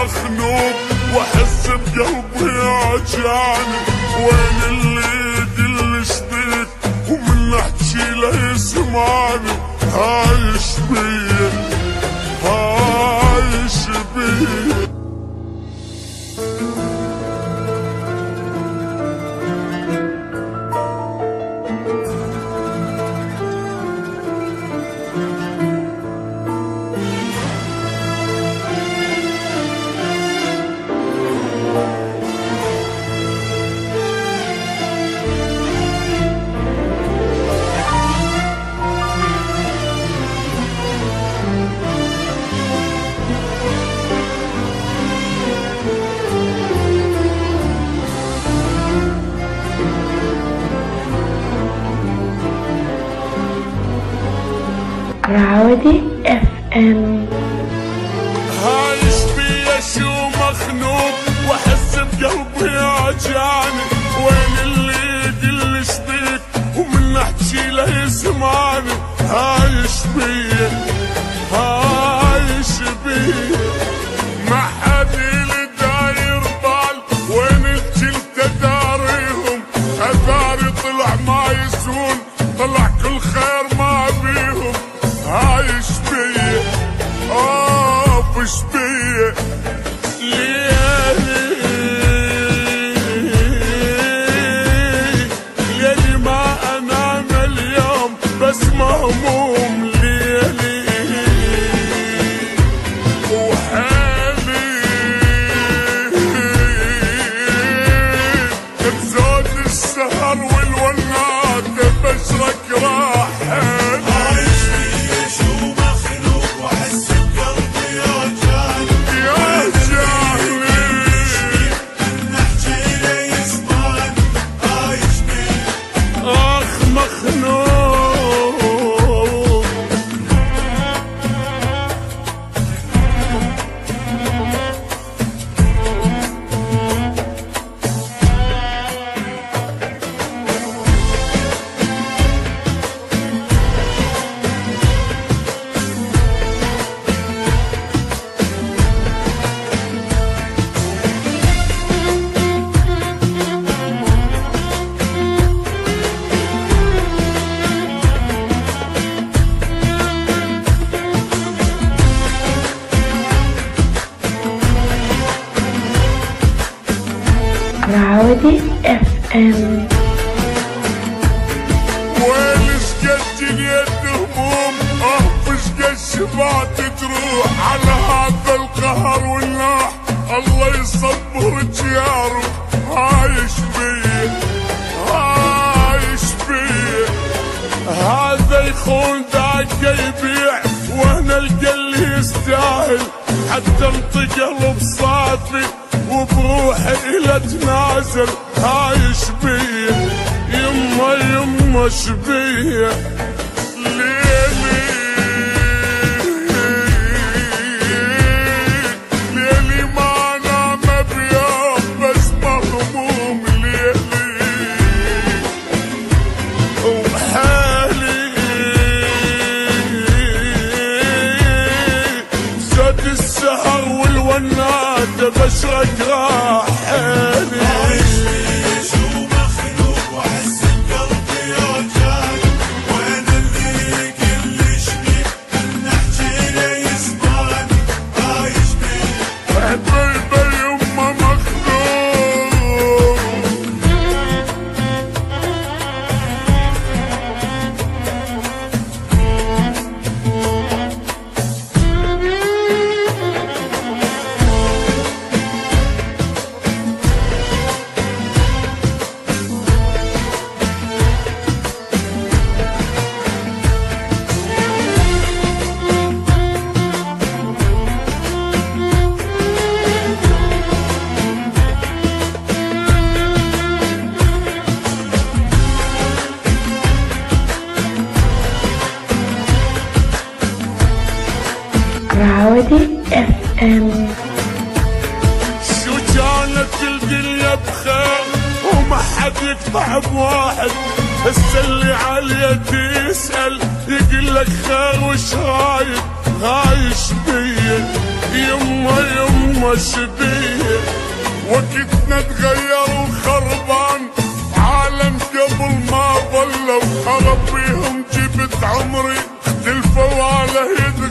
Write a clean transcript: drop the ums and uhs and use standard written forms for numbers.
مخنوق واحس بقلبي عجاني، وين اللي يقلش بيك ومن احكي له يسمعني، عايش بيه عايش بيه. راودي FM. عايش بيا شو مخنوق واحس بقلبي عجاني، وين اللي يقلش بيك ومن احكي له يسمعني، عايش بيا عايش بيا. ما حد اللي داير بال وين الكل تداريهم، اثاري طلع ما يسون، طلع كل خير ما بيهم، عايش بيا بش بيا. ليلي ما انام اليوم بس مهموم، ليلي وحالي بزود السهر والونات بشرك راحل. راودي FM. وين شقد اليد هموم فشقد الشبات تروح على هذا القهر والناح، الله يصبر جياره، عايش بيه عايش بيه. هذا يخون ذاك يبيع وهنا القل يستاهل، حتى انطي قلب صافي وبروحي الى تنازل، عايش بيه يما يما شبيه. ليلي ليلي ما نام بيوم بس مهموم، ليلي وحالي زاد السهر والونات بشرك راحلي. عايش بيه شو مخنوق واحس بقلبي عجاني، وين اللي يقلش بيه من احكي له يسمعني، عايش بيه حبيبي يما مخنوق. راودي FM. شو كانت الدنيا بخير وما حد يقطع بواحد، هسه اللي عليه تسأل يقلك خير وش رايك، عايش بيا يما يما وشبيه. وقتنا تغير وخربان عالم قبل ما ظلوا، اربيهم جبت عمري اختلفوا على يد